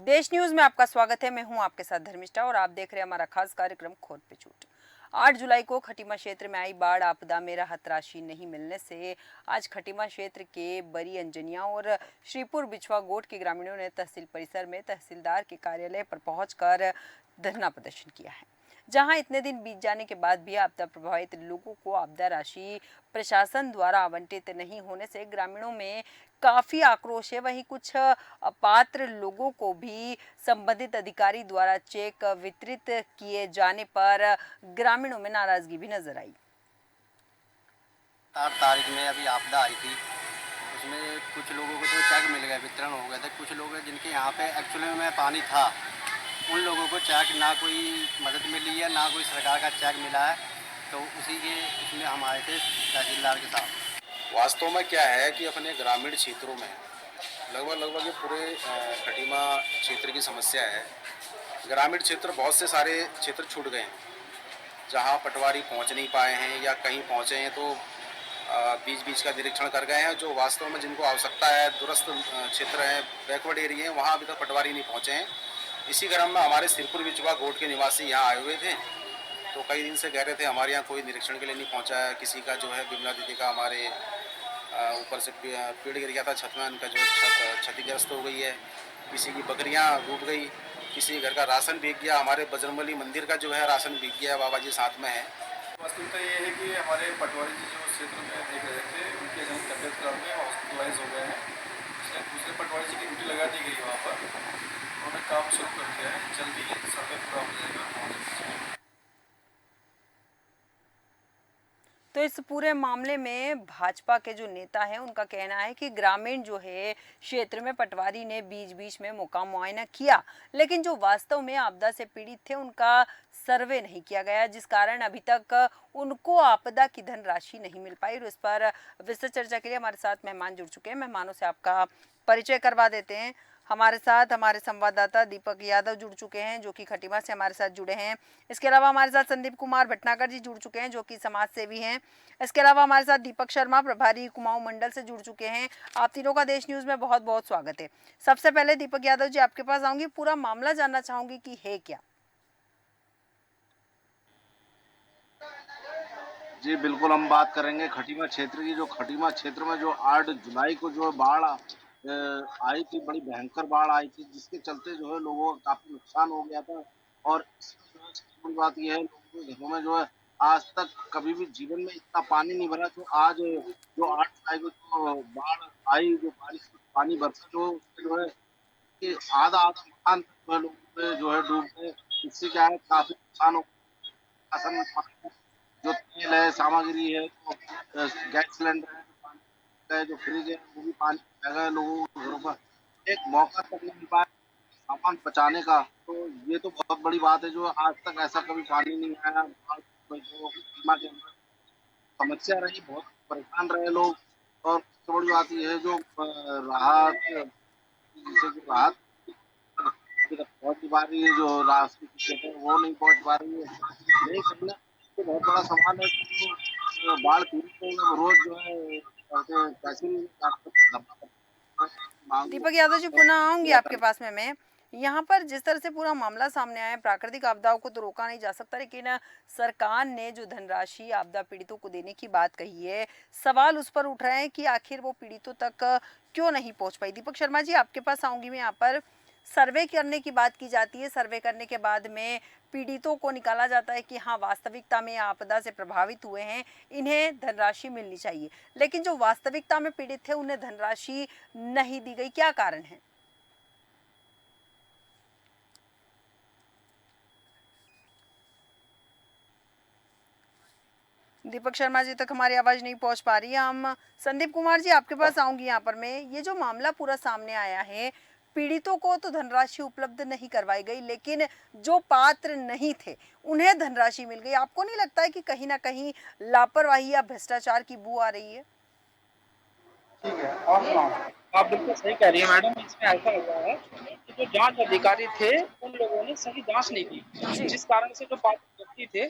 देश न्यूज में आपका स्वागत है। मैं हूं आपके साथ धर्मिष्ठा और आप देख रहे हैं हमारा खास कार्यक्रम खोद पे चूट। 8 जुलाई को खटीमा क्षेत्र में आई बाढ़ आपदा में राहत राशि नहीं मिलने से आज खटीमा क्षेत्र के बरी अंजनिया और श्रीपुर बिछवा गोट के ग्रामीणों ने तहसील परिसर में तहसीलदार के कार्यालय पर पहुंचकर धरना प्रदर्शन किया है। जहां इतने दिन बीत जाने के बाद भी आपदा प्रभावित लोगों को आपदा राशि प्रशासन द्वारा आवंटित नहीं होने से ग्रामीणों में काफी आक्रोश है। वहीं कुछ अपात्र लोगों को भी संबंधित अधिकारी द्वारा चेक वितरित किए जाने पर ग्रामीणों में नाराजगी भी नजर आई। 8 तारीख में अभी आपदा आई थी, उसमें कुछ लोगों को तो चेक मिल गए, वितरण हो गए थे। कुछ लोग जिनके यहाँ पे एक्चुअली में पानी था, उन लोगों को चेक ना कोई मदद मिली है, ना कोई सरकार का चेक मिला है। तो उसी के उसमें हम आए थे तहसीलदार के साथ। वास्तव में क्या है कि अपने ग्रामीण क्षेत्रों में लगभग ये पूरे खटीमा क्षेत्र की समस्या है। ग्रामीण क्षेत्र बहुत से सारे क्षेत्र छूट गए हैं, जहां पटवारी पहुंच नहीं पाए हैं या कहीं पहुंचे हैं तो बीच बीच का निरीक्षण कर गए हैं। जो वास्तव में जिनको आवश्यकता है, दूरस्थ क्षेत्र हैं, बैकवर्ड एरिया हैं, वहाँ अभी तक पटवारी नहीं पहुँचे हैं। इसी क्रम में हमारे सिरपुर बिचवा गोट के निवासी यहाँ आए हुए थे, तो कई दिन से कह रहे थे हमारे यहाँ कोई निरीक्षण के लिए नहीं पहुँचा है। किसी का जो है बिमला दीदी का हमारे ऊपर से पेड़ गिर गया था, छत में उनका जो छत क्षतिग्रस्त हो गई है। किसी की बकरियाँ डूब गई, किसी घर का राशन भीग गया। हमारे बजरंगबली मंदिर का जो है राशन भीग गया, बाबा जी साथ में है। वास्तविकता ये है कि हमारे पटवारी जी जो क्षेत्र में देख रहे थे, उनके जन तबियत खराब में हॉस्पिटलाइज हो गए हैं। इसलिए दूसरे पटवारी जी की ड्यूटी लगा दी गई वहाँ पर। उन्होंने काम शुरू कर दिया है, जल्दी सर्वे पूरा हो जाएगा। तो इस पूरे मामले में भाजपा के जो नेता हैं उनका कहना है कि ग्रामीण जो है क्षेत्र में पटवारी ने बीच बीच में मौका मुआयना किया, लेकिन जो वास्तव में आपदा से पीड़ित थे उनका सर्वे नहीं किया गया, जिस कारण अभी तक उनको आपदा की धनराशि नहीं मिल पाई। और इस पर विस्तृत चर्चा के लिए हमारे साथ मेहमान जुड़ चुके हैं। मेहमानों से आपका परिचय करवा देते हैं। हमारे साथ हमारे संवाददाता दीपक यादव जुड़ चुके हैं, जो कि खटीमा से हमारे साथ जुड़े हैं। इसके अलावा हमारे साथ संदीप कुमार भटनागर जी जुड़ चुके हैं, जो कि समाज सेवी हैं। इसके अलावा हमारे साथ दीपक शर्मा प्रभारी कुमाऊं मंडल से जुड़ चुके हैं। आप तीनों का देश न्यूज में बहुत बहुत स्वागत है। सबसे पहले दीपक यादव जी आपके पास आऊंगी, पूरा मामला जानना चाहूंगी कि है क्या। जी बिल्कुल, हम बात करेंगे खटीमा क्षेत्र की। जो खटीमा क्षेत्र में जो 8 जुलाई को जो बाढ़ आई थी, बड़ी भयंकर बाढ़ आई थी, जिसके चलते जो है लोगों का काफी नुकसान हो गया था। और इसमें जो है सबसे बड़ी बात यह है, लोगों के घरों में जो है आज तक कभी भी जीवन में इतना पानी नहीं भरा। तो आज जो 8 जुलाई को जो बाढ़ आई, जो बारिश में पानी बरसा, जो है कि आधा आधा मकान तक जो है लोगों के जो है डूब गए। इससे क्या है, काफी नुकसान हो। राशन पानी, जो तेल है, सामग्री है, जो गैस सिलेंडर है, जो पानी है, जो फ्रिज है, वो भी पानी आ गया लोगों के घरों पर। एक मौका तक नहीं मिल पाया सामान बचाने का। तो ये तो बहुत बड़ी बात है, जो आज तक ऐसा कभी पानी नहीं आया। जो बीमा के अंदर समस्या रही, बहुत परेशान रहे लोग। और सबसे बड़ी बात ये है, जो राहत, जैसे कि राहत अभी तक पहुंच नहीं पा रही है, जो राशन की चीजें हैं, वो नहीं पहुंच पा रही है। यही करना तो बहुत बड़ा सवाल है कि जो बाढ़ पीड़ित लोग रोज जो है पैसे नहीं मांग दीपक यादव जी पुनः आऊंगी आपके पास में मैं। यहाँ पर जिस तरह से पूरा मामला सामने आया, प्राकृतिक आपदाओं को तो रोका नहीं जा सकता, लेकिन सरकार ने जो धनराशि आपदा पीड़ितों को देने की बात कही है, सवाल उस पर उठ रहे हैं कि आखिर वो पीड़ितों तक क्यों नहीं पहुंच पाई। दीपक शर्मा जी आपके पास आऊंगी मैं। यहाँ पर सर्वे करने की बात की जाती है, सर्वे करने के बाद में पीड़ितों को निकाला जाता है कि हाँ वास्तविकता में आपदा से प्रभावित हुए हैं, इन्हें धनराशि मिलनी चाहिए, लेकिन जो वास्तविकता में पीड़ित थे उन्हें धनराशि नहीं दी गई। क्या कारण है? दीपक शर्मा जी तक हमारी आवाज नहीं पहुंच पा रही है। हम संदीप कुमार जी आपके पास आऊंगी। यहाँ पर मैं, ये जो मामला पूरा सामने आया है, पीड़ितों को तो धनराशि उपलब्ध नहीं करवाई गई, लेकिन जो पात्र नहीं थे उन्हें धनराशि मिल गई। आपको नहीं लगता है कि कहीं ना कहीं लापरवाही या भ्रष्टाचार की बू आ रही है? ठीक है, और सुनाओ? आप बिल्कुल सही कह रही हैं मैडम, इसमें ऐसा हुआ है कि जो जाँच अधिकारी थे, उन लोगों ने सही जाँच नहीं की, जी। जिस कारण से जो पात्र व्यक्ति थे,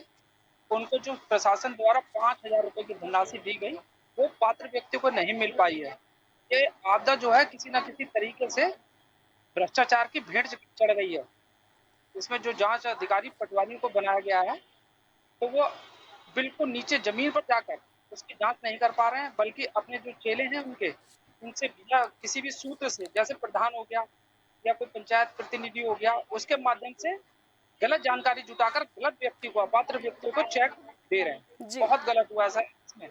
उनको जो प्रशासन द्वारा 5,000 रुपए की धनराशि दी गई, वो पात्र व्यक्ति को नहीं मिल पाई है। ये आपदा जो है किसी न किसी तरीके से भ्रष्टाचार की भेंट चढ़ गई है। इसमें जो जाँच अधिकारी पटवारियों को बनाया गया है, तो वो बिल्कुल नीचे ज़मीन पर जाकर उसकी जाँच नहीं कर पा रहे हैं, बल्कि अपने जो चेले हैं उनसे बिना किसी भी सूत्र से, जैसे प्रधान हो गया या कोई पंचायत प्रतिनिधि हो गया, उसके माध्यम से गलत जानकारी जुटाकर गलत व्यक्ति को, अपात्र व्यक्तियों को चेक दे रहे हैं। जी। बहुत गलत हुआ है सर इसमें।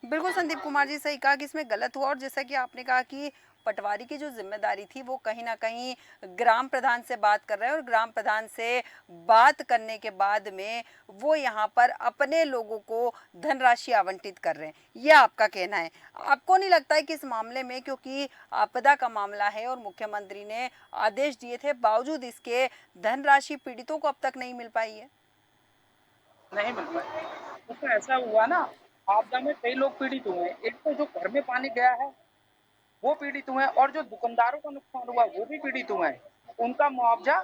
बिल्कुल संदीप कुमार जी, सही कहा कि इसमें गलत हुआ, और जैसा कि आपने कहा कि पटवारी की जो जिम्मेदारी थी वो कहीं ना कहीं ग्राम प्रधान से बात कर रहे हैं, और ग्राम प्रधान से बात करने के बाद में वो यहाँ पर अपने लोगों को धनराशि आवंटित कर रहे हैं, ये आपका कहना है। आपको नहीं लगता है कि इस मामले में, क्योंकि आपदा का मामला है और मुख्यमंत्री ने आदेश दिए थे, बावजूद इसके धनराशि पीड़ितों को अब तक नहीं मिल पाई है? नहीं मिल पाई। उसमें ऐसा हुआ ना, आपदा में कई लोग पीड़ित हुए हैं। एक तो जो घर में पानी गया है, वो पीड़ित हुए हैं, और जो दुकानदारों का नुकसान हुआ वो भी पीड़ित हुए हैं। उनका मुआवजा,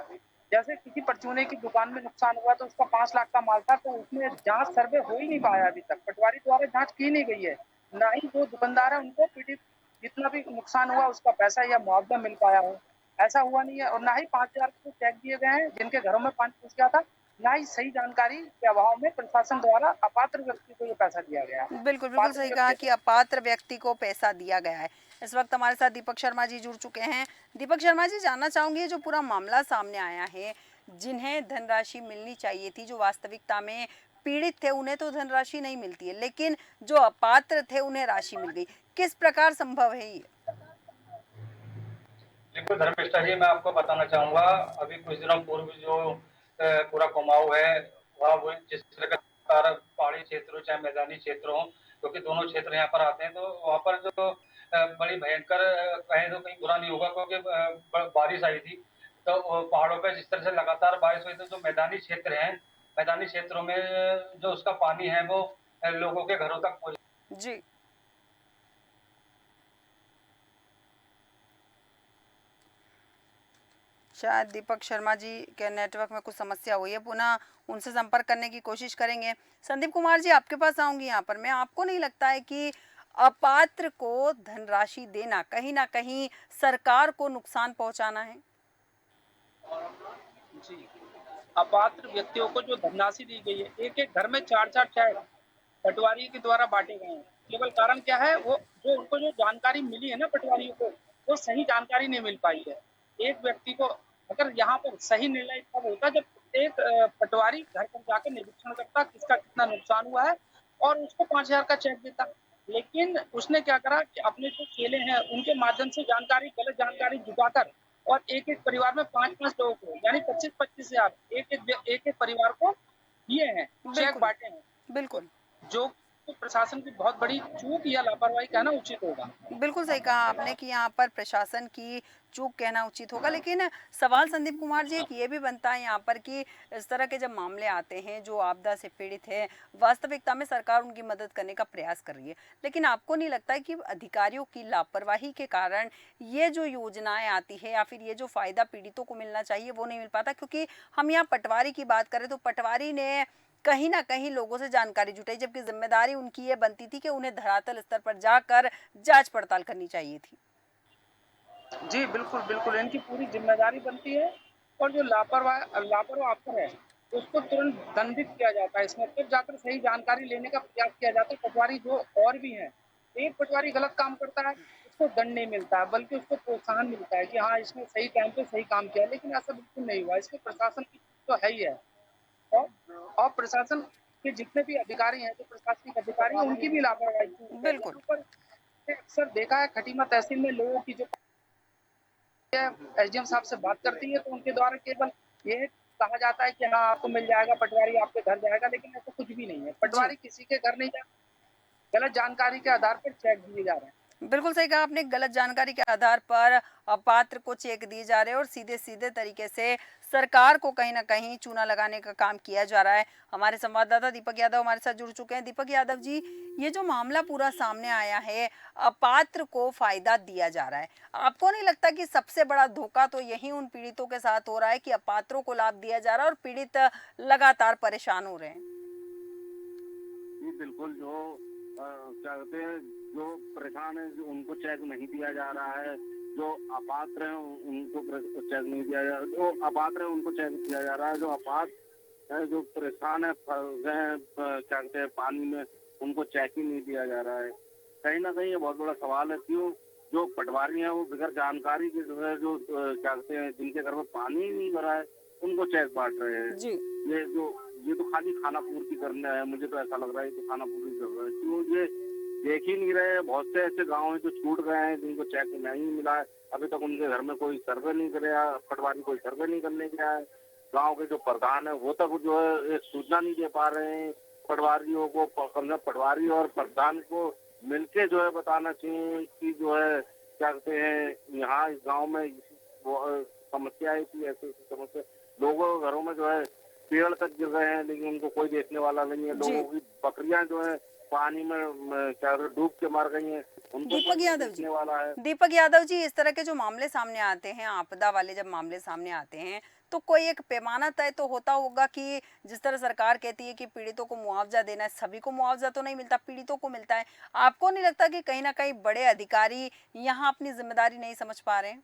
जैसे किसी परचूने की दुकान में नुकसान हुआ तो उसका 5 लाख का माल था, तो उसमें जाँच सर्वे हो ही नहीं पाया अभी तक। पटवारी द्वारा जाँच की नहीं गई है। ना ही जो दुकानदार है उनको पीड़ित जितना भी नुकसान हुआ उसका पैसा या मुआवजा मिल पाया हो। ऐसा हुआ नहीं है, और ना ही 5,000 के चेक दिए गए हैं जिनके घरों में पानी घुस गया था। ना ही सही जानकारी के अभाव में प्रशासन द्वारा अपात्र व्यक्ति को ये पैसा दिया गया है। बिल्कुल, बिल्कुल पात्र सही कहा व्यक्ति कि को अपात्र व्यक्ति को पैसा दिया गया है। इस वक़्त हमारे साथ दीपक शर्मा जी जुड़ चुके हैं। दीपक शर्मा जी, जानना चाहूँगी, ये जो पूरा मामला सामने आया है, जिन्हें धनराशि मिलनी चाहिए थी, जो वास्तविकता में पीड़ित थे, उन्हें तो धनराशि नहीं मिलती है, लेकिन जो अपात्र थे, उन्हें राशि मिल गई। किस प्रकार संभव है ये? देखो धर्मेश जी, मैं आपको बताना चाहूंगा, अभी कुछ दिनों पूर्व जो पूरा कुमाऊं है, वह वो जिस प्रकार पहाड़ी क्षेत्र हो चाहे मैदानी क्षेत्र हो, क्योंकि दोनों क्षेत्र यहाँ पर आते हैं, तो वहाँ पर जो बड़ी भयंकर, कहें तो कहीं बुरा नहीं होगा, क्योंकि बारिश आई थी, तो पहाड़ों पे जिस तरह से लगातार बारिश हुई, तो जो मैदानी क्षेत्र है, मैदानी क्षेत्रों में जो उसका पानी है वो लोगों के घरों तक पहुंच। जी। शायद दीपक शर्मा जी के नेटवर्क में कुछ समस्या हुई है, पुनः उनसे संपर्क करने की कोशिश करेंगे। संदीप कुमार जी, आपके पास आऊंगी यहाँ पर मैं। आपको नहीं लगता है कि अपात्र को धनराशि देना कहीं ना कहीं सरकार को नुकसान पहुंचाना है? जी, अपात्र व्यक्तियों को जो धनराशि दी गई है, एक-एक घर में 4-4 चेक पटवारी के द्वारा बाँटे गए हैं। केवल कारण क्या है, वो जो उनको जो जानकारी मिली है ना पटवारियों को, वो सही जानकारी नहीं मिल पाई है। एक व्यक्ति को, अगर यहाँ पर सही निर्णय तब होता जब एक पटवारी घर पर जाकर निरीक्षण करता किसका कितना नुकसान हुआ है और उसको 5,000 का चेक देता। लेकिन उसने क्या करा कि अपने जो चेले हैं, उनके माध्यम से जानकारी, गलत जानकारी जुटाकर, और एक-एक परिवार में 5-5 लोगों को, यानी 25-25 हज़ार एक-एक परिवार को दिए हैं, चेक बिल्कुल, बाँटे हैं। बिल्कुल। जो तो प्रशासन की बहुत बड़ी चूक या लापरवाही कहना उचित होगा। बिल्कुल सही कहा आपने कि यहाँ पर प्रशासन की चूक कहना उचित होगा, लेकिन सवाल संदीप कुमार जी एक ये भी बनता है यहाँ पर कि इस तरह के जब मामले आते हैं, जो आपदा से पीड़ित है, वास्तविकता में सरकार उनकी मदद करने का प्रयास कर रही है, लेकिन आपको नहीं लगता है कि अधिकारियों की लापरवाही के कारण ये जो योजनाएं आती है या फिर ये जो फायदा पीड़ितों को मिलना चाहिए वो नहीं मिल पाता? क्योंकि हम यहाँ पटवारी की बात करें तो पटवारी ने कहीं न कहीं लोगों से जानकारी जुटाई, जबकि ज़िम्मेदारी उनकी ये बनती थी कि उन्हें धरातल स्तर पर जाकर जाँच-पड़ताल करनी चाहिए थी। जी, बिल्कुल, बिल्कुल, इनकी पूरी ज़िम्मेदारी बनती है, और जो लापरवाह अफ़सर है, उसको तुरंत दंडित किया जाता है इसमें, तब जाकर सही जानकारी लेने का प्रयास किया जाता है। पटवारी जो और भी हैं, एक पटवारी गलत काम करता है, उसको दंड नहीं मिलता है, बल्कि उसको प्रोत्साहन मिलता है कि हाँ, इसने सही टाइम पे सही काम किया, लेकिन ऐसा बिल्कुल नहीं हुआ। इसमें प्रशासन की तो है ही है। और और प्रशासन के जितने भी अधिकारी हैं, जो प्रशासनिक अधिकारी हैं, उनकी भी लापरवाही है। बिल्कुल। यहाँ पर अक्सर देखा है, खटीमा तहसील में लोगों की जो एसडीएम साहब से बात करती है, तो उनके द्वारा केवल ये कहा जाता है कि हाँ, आपको मिल जाएगा, पटवारी आपके घर जाएगा, लेकिन ऐसा कुछ भी नहीं है। जी। पटवारी किसी के घर नहीं जाता, गलत जानकारी के आधार पर चेक दिए जा रहे हैं। बिल्कुल सही कहा आपने। गलत जानकारी के आधार पर अपात्र को चेक दिए जा रहे हैं और सीधे सीधे तरीके से सरकार को कहीं ना कहीं चूना लगाने का काम किया जा रहा है। हमारे संवाददाता दीपक यादव हमारे साथ जुड़ चुके हैं। दीपक यादव जी, ये जो मामला पूरा सामने आया है, अपात्र को फायदा दिया जा रहा है, आपको नहीं लगता कि सबसे बड़ा धोखा तो यही उन पीड़ितों के साथ हो रहा है कि अपात्रों को लाभ दिया जा रहा है और पीड़ित लगातार परेशान हो रहे हैं? जी बिल्कुल, जो क्या कहते हैं, जो परेशान है जो उनको चेक नहीं दिया जा रहा है, जो अपात्र हैं उनको चेक नहीं दिया जा रहा, जो अपात्र है उनको चेक दिया जा रहा है, जो अपात्र है जो परेशान है फंस गए हैं क्या कहते हैं पानी में, उनको चेक ही नहीं दिया जा रहा है। कहीं ना कहीं ये बहुत बड़ा सवाल है, क्यों जो पटवारी हैं वो बगैर जानकारी के जो है जो क्या कहते हैं जिनके घर में पानी ही नहीं भरा है उनको चेक बांट रहे हैं। जी। ये तो खाली खाना पूर्ति करना है, मुझे तो ऐसा लग रहा है ये तो खाना पूर्ति कर रहा है। क्यों ये देख ही नहीं रहे हैं। बहुत से ऐसे गांव हैं जो छूट गए हैं जिनको चेक नहीं मिला है, अभी तक उनके घर में कोई सर्वे नहीं कराया, पटवारी कोई सर्वे नहीं करने गया है। गांव के जो प्रधान है वो तक जो है एक सूचना नहीं दे पा रहे हैं पटवारियों को। पटवारी और प्रधान को मिलके जो है बताना चाहिए कि जो है क्या कहते हैं यहाँ इस गाँव में समस्या आई थी, ऐसी समस्या लोगों के घरों में जो है पेड़ तक गिर रहे हैं लेकिन उनको कोई देखने वाला नहीं है। लोगों की बकरियां जो है पानी में क्या डूब के मर गई हैं, उनको दीपक कोई यादव जी, देखने वाला है। दीपक यादव जी, इस तरह के जो मामले सामने आते हैं, आपदा वाले जब मामले सामने आते हैं, तो कोई एक पैमाना तय तो होता होगा कि जिस तरह सरकार कहती है कि पीड़ितों को मुआवजा देना है, सभी को मुआवजा तो नहीं मिलता, पीड़ितों को मिलता है। आपको नहीं लगता कि कहीं ना कहीं बड़े अधिकारी यहाँ अपनी जिम्मेदारी नहीं समझ पा रहे हैं?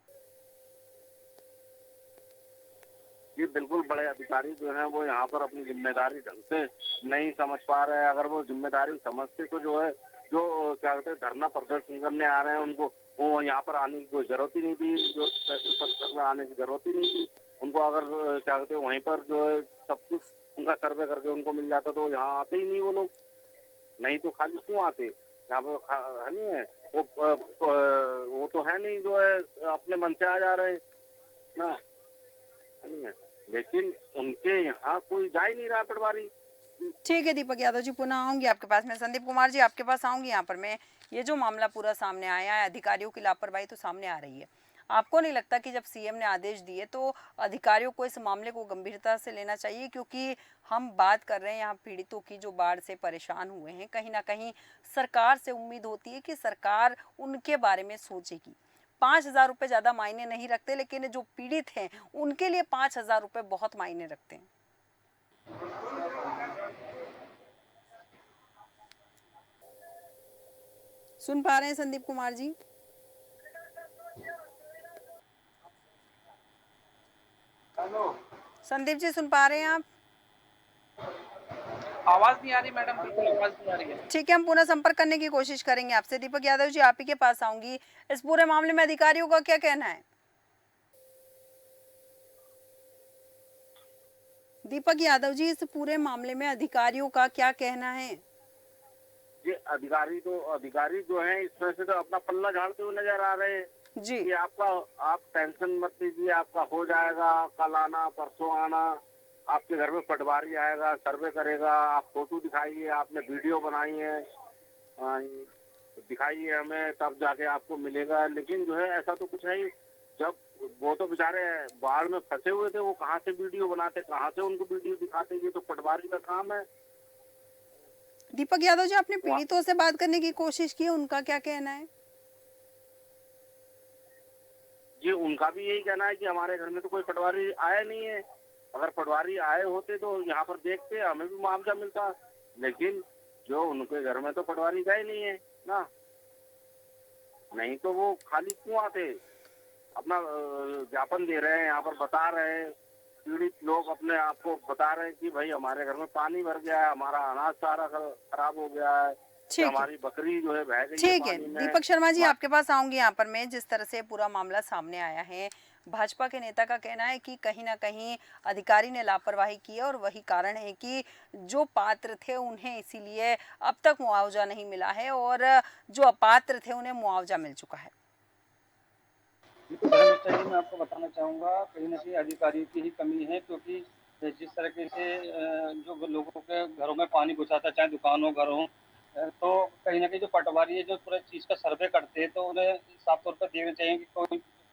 ये बिल्कुल बड़े अधिकारी जो हैं वो यहाँ पर अपनी जिम्मेदारी ढंग से नहीं समझ पा रहे हैं। अगर वो जिम्मेदारी समझते तो जो है जो क्या कहते हैं धरना प्रदर्शन करने आ रहे हैं उनको वो यहाँ पर आने की कोई जरूरत ही नहीं थी, जो सत्र में आने की जरूरत ही नहीं थी उनको। अगर क्या कहते हैं वहीं पर जो है सब कुछ उनका सर्वे करके उनको मिल जाता तो यहाँ आते ही नहीं वो लोग। नहीं तो खाली क्यों आते यहाँ पर है नहीं है वो तो है नहीं जो है अपने मन से आ जा रहे हैं ना, है नहीं है। लेकिन उनके यहाँ कोई जा ही नहीं रहा पटवारी। ठीक है दीपक यादव जी, पुनः आऊंगी आपके पास में। संदीप कुमार जी, आपके पास आऊंगी यहाँ पर मैं। ये जो मामला पूरा सामने आया है, अधिकारियों की लापरवाही तो सामने आ रही है। आपको नहीं लगता कि जब सीएम ने आदेश दिए तो अधिकारियों को इस मामले को गंभीरता से लेना चाहिए? क्योंकि हम बात कर रहे हैं यहाँ पीड़ितों की जो बाढ़ से परेशान हुए हैं, कहीं ना कहीं सरकार से उम्मीद होती है कि सरकार उनके बारे में सोचेगी। 5,000 रुपये ज़्यादा मायने नहीं रखते, लेकिन जो पीड़ित हैं उनके लिए 5,000 रुपये बहुत मायने रखते हैं। सुन पा रहे हैं संदीप कुमार जी? हेलो, संदीप जी, सुन पा रहे हैं आप? आवाज नहीं आ रही मैडम, बिल्कुल आवाज नहीं आ रही है। ठीक है, हम पुनः संपर्क करने की कोशिश करेंगे आपसे। दीपक यादव जी, आप ही के पास आऊंगी। इस पूरे मामले में अधिकारियों का क्या कहना है? दीपक यादव जी, इस पूरे मामले में अधिकारियों का क्या कहना है? ये अधिकारी जो हैं इसमें से तो अपना पल्ला झाड़ते हुए नजर आ रहे हैं जी। कि आप टेंशन मत लीजिए, आपका हो जाएगा, कल आना परसों आना, आपके घर में पटवारी आएगा, सर्वे करेगा, आप फोटो दिखाइए, आपने वीडियो बनाई है दिखाइए हमें, तब जाके आपको मिलेगा। लेकिन जो है ऐसा तो कुछ है ही। जब वो तो बेचारे बाढ़ में फंसे हुए थे, वो कहाँ से वीडियो बनाते, कहाँ से उनको वीडियो दिखाते? ये तो पटवारी का काम है। दीपक यादव जी, आपने पीड़ितों से बात करने की कोशिश की, उनका क्या कहना है? जी उनका भी यही कहना है कि हमारे घर में तो कोई पटवारी आया नहीं है। अगर पटवारी आए होते तो यहाँ पर देखते, हमें भी मुआवजा मिलता। लेकिन जो उनके घर में तो पटवारी गए नहीं है ना, नहीं तो वो खाली क्यों आते? अपना ज्ञापन दे रहे हैं, यहाँ पर बता रहे हैं, पीड़ित लोग अपने आप को बता रहे हैं कि भाई हमारे घर में पानी भर गया है, हमारा अनाज सारा खराब हो गया है, ठीक है, हमारी बकरी जो है बह गई है ठीक है। पानी में। दीपक शर्मा जी, आपके पास आऊंगी यहाँ पर मैं। जिस तरह से पूरा मामला सामने आया है, भाजपा के नेता का कहना है कि कहीं ना कहीं अधिकारी ने लापरवाही की है और वही कारण है कि जो पात्र थे उन्हें इसीलिए अब तक मुआवजा नहीं मिला है और जो अपात्र थे उन्हें मुआवजा मिल चुका है। बिल्कुल धर्मेश जी, मैं आपको बताना चाहूँगा कहीं न कहीं अधिकारियों की ही कमी है, क्योंकि जिस तरीके से जो लोगों के घरों में पानी घुसा था, चाहे दुकान हो, घर हो, तो कहीं न कहीं जो पटवारी है, जो पूरे चीज़ का सर्वे करते हैं, तो उन्हें साफ तौर पर देना चाहिए कि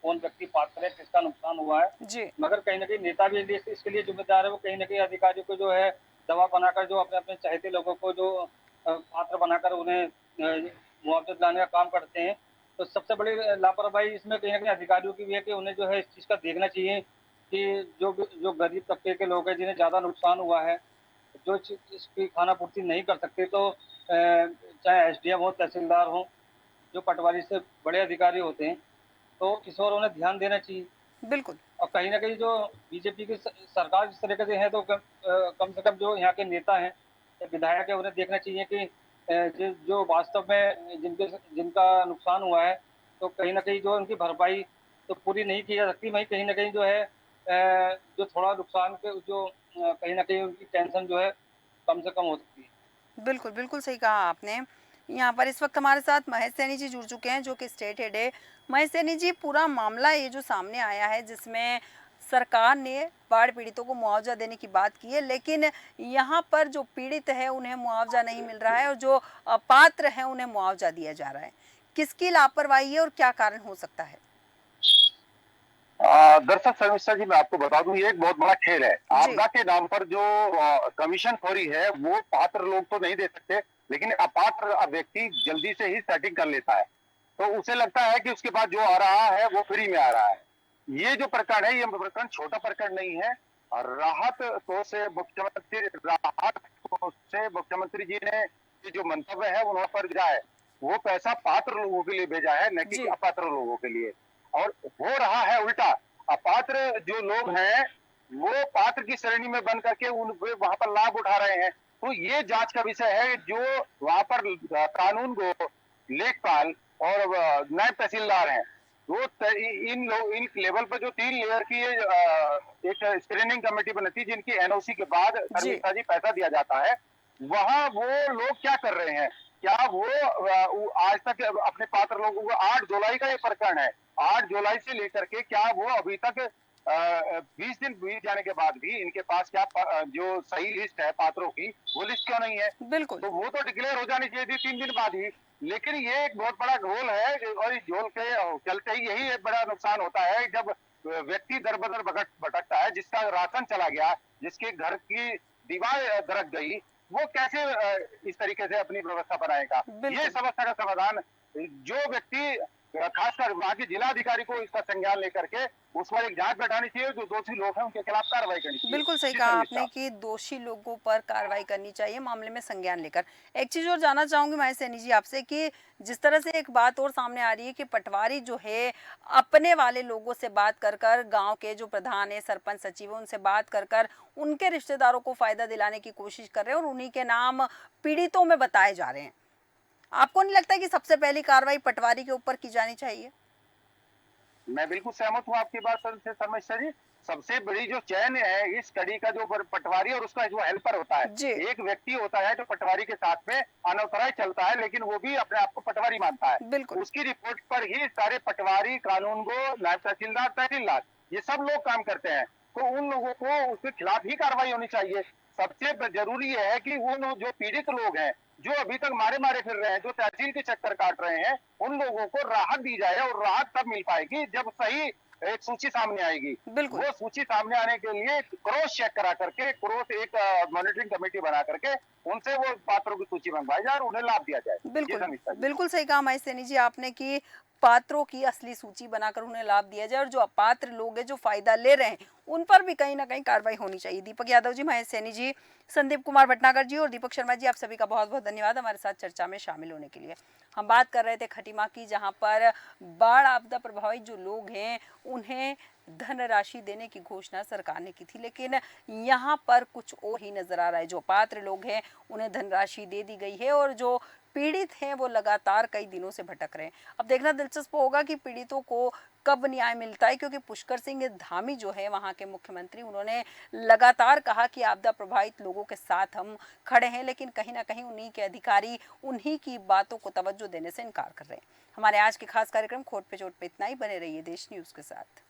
कौन व्यक्ति पात्र है, किसका नुकसान हुआ है। जी। मगर कहीं न कहीं नेता भी इसके लिए ज़िम्मेदार है, वो कहीं न कहीं अधिकारियों को जो है दबाव बनाकर जो अपने-अपने चहेते लोगों को जो पात्र बनाकर उन्हें मुआवज़ा दिलाने का काम करते हैं। तो सबसे बड़ी लापरवाही इसमें कहीं न कहीं अधिकारियों की भी है कि उन्हें जो है इस चीज़ का देखना चाहिए कि जो गरीब तबके के लोग हैं, जिन्हें ज़्यादा नुकसान हुआ है, जो इसकी खाना-पूर्ति नहीं कर सकते, तो चाहे एसडीएम हो, तहसीलदार हो, जो पटवारी से बड़े अधिकारी होते हैं, तो इस ओर उन्हें ध्यान देना चाहिए। बिल्कुल। और कहीं न कहीं जो बीजेपी की सरकार जिस तरीके से है, तो कम से कम जो यहाँ के नेता हैं या विधायक हैं, उन्हें देखना चाहिए कि जो वास्तव में जिनका नुकसान हुआ है, तो कहीं न कहीं जो उनकी भरपाई तो पूरी नहीं की जा सकती, वहीं कहीं न कहीं जो है जो थोड़ा नुकसान के कहीं न कहीं उनकी टेंशन जो है कम से कम हो सकती है। बिल्कुल, बिल्कुल सही कहा आपने। यहाँ पर इस वक्त हमारे साथ महेश सैनी जी जुड़ चुके हैं, जो कि स्टेट हेड है। महेश सैनी जी, पूरा मामला ये जो सामने आया है, जिसमें सरकार ने बाढ़ पीड़ितों को मुआवजा देने की बात की है, लेकिन यहाँ पर जो पीड़ित है उन्हें मुआवजा नहीं मिल रहा है और जो अपात्र हैं उन्हें मुआवजा दिया जा रहा है। किसकी लापरवाही है और क्या कारण हो सकता है? दरअसल शर्मिष्ठा जी, मैं आपको बता दूं, ये एक बहुत बड़ा खेल है। जी। आपदा के नाम पर जो कमीशन खोरी है, वो पात्र लोग तो नहीं दे सकते, लेकिन अपात्र व्यक्ति जल्दी से ही सेटिंग कर लेता है, तो उसे लगता है कि उसके पास जो आ रहा है वो फ्री में आ रहा है। ये जो प्रकरण है, ये प्रकरण छोटा प्रकरण नहीं है। और राहत कोष से मुख्यमंत्री जी ने ये जो मंतव्य है उन्होंने पर दिया है, वो पैसा पात्र लोगों के लिए भेजा है, न कि जी। अपात्र लोगों के लिए। और हो रहा है उल्टा, अपात्र जो लोग हैं वो पात्र की श्रेणी में बन करके वहां पर लाभ उठा रहे हैं। तो ये जांच का विषय है, जो वहां पर कानून को लेखपाल और नायब तहसीलदार हैं, वो इन लेवल पर जो 3 लेयर की एक स्क्रीनिंग कमेटी बनी थी, जिनकी एनओसी के बाद जी। जी पैसा दिया जाता है, वहां वो लोग क्या कर रहे हैं? क्या वो आज तक अपने पात्र लोगों को 8 जुलाई का ये प्रकरण है, 8 जुलाई से लेकर के क्या वो अभी तक 20 दिन बीत जाने के बाद भी इनके पास क्या जो सही लिस्ट है पात्रों की, वो लिस्ट क्यों नहीं है? बिल्कुल। तो वो तो डिक्लेयर हो जानी चाहिए थी 3 दिन बाद ही। लेकिन ये एक बहुत बड़ा घोल है, और इस घोल के चलते ही यही एक बड़ा नुकसान होता है, जब व्यक्ति दर बदर भटकता है, जिसका राशन चला गया, जिसके घर की दीवार दरक गई, वो कैसे इस तरीके से अपनी व्यवस्था बनाएगा? बिल्कुल। ये समस्या का समाधान जो व्यक्ति खासकर वहां के जिलाधिकारी को इसका संज्ञान लेकर के उस पर एक जांच बैठानी चाहिए, जो दोषी लोग हैं उनके खिलाफ कार्रवाई करनी चाहिए। बिल्कुल सही जी, कहा शर्मिष्ठा। आपने कि दोषी लोगों पर कार्रवाई करनी चाहिए, मामले में संज्ञान लेकर। एक चीज और जानना चाहूंगी महेश सैनी जी आपसे कि जिस तरह से एक बात और सामने आ रही है कि पटवारी जो है अपने वाले लोगों से बात कर कर, गांव के जो प्रधान है, सरपंच सचिव है, उनसे बात कर कर उनके रिश्तेदारों को फायदा दिलाने की कोशिश कर रहे हैं और उन्हीं के नाम पीड़ितों में बताए जा रहे हैं। आपको नहीं लगता कि सबसे पहली कार्रवाई पटवारी के ऊपर की जानी चाहिए? मैं बिल्कुल सहमत हूँ आपकी बात से शर्मिष्ठा जी। सबसे बड़ी जो चैन है इस कड़ी का, जो पटवारी और उसका जो हेल्पर होता है, जी। एक व्यक्ति होता है जो पटवारी के साथ में अनौतराय चलता है, लेकिन वो भी अपने आप को पटवारी मानता है। बिल्कुल। उसकी रिपोर्ट पर ही सारे पटवारी, कानूनगो, नायब तहसीलदार ये सब लोग काम करते हैं। तो उन लोगों को उसके खिलाफ ही कार्रवाई होनी चाहिए। सबसे जरूरी यह है कि वो जो पीड़ित लोग हैं, जो अभी तक मारे मारे फिर रहे हैं, जो तहसील के चक्कर काट रहे हैं, उन लोगों को राहत दी जाए। और राहत तब मिल पाएगी जब सही एक सूची सामने आएगी। बिल्कुल। वो सूची सामने आने के लिए क्रॉस चेक करा करके, क्रॉस एक मॉनिटरिंग कमेटी बना करके उनसे वो पात्रों की सूची मंगवाई जाए और उन्हें लाभ दिया जाए। बिल्कुल, बिल्कुल सही कहा महेश सैनी जी आपने कि पात्रों की असली सूची बनाकर उन्हें लाभ दिया जाए और जो अपात्र लोग हैं, जो फायदा ले रहे हैं, उन पर भी कहीं ना कहीं कार्रवाई होनी चाहिए। दीपक यादव जी, महेश सैनी जी, संदीप कुमार भटनागर जी और दीपक शर्मा जी, आप सभी का बहुत बहुत धन्यवाद हमारे साथ चर्चा में शामिल होने के लिए। हम बात कर रहे थे खटीमा की, जहां पर बाढ़ आपदा प्रभावित जो लोग हैं उन्हें धनराशि देने की घोषणा सरकार ने की थी, लेकिन यहाँ पर कुछ और ही नजर आ रहा है। जो पात्र लोग हैं उन्हें धनराशि दे दी गई है और जो पीड़ित हैं वो लगातार कई दिनों से भटक रहे हैं। अब देखना दिलचस्प होगा कि पीड़ितों को कब न्याय मिलता है, क्योंकि पुष्कर सिंह धामी जो है वहाँ के मुख्यमंत्री, उन्होंने लगातार कहा कि आपदा प्रभावित लोगों के साथ हम खड़े हैं, लेकिन कहीं ना कहीं उन्हीं के अधिकारी उन्हीं की बातों को तवज्जो देने से इनकार कर रहे हैं। हमारे आज के खास कार्यक्रम खोट पे चोट पे इतना ही। बने रहिए देश न्यूज़ के साथ।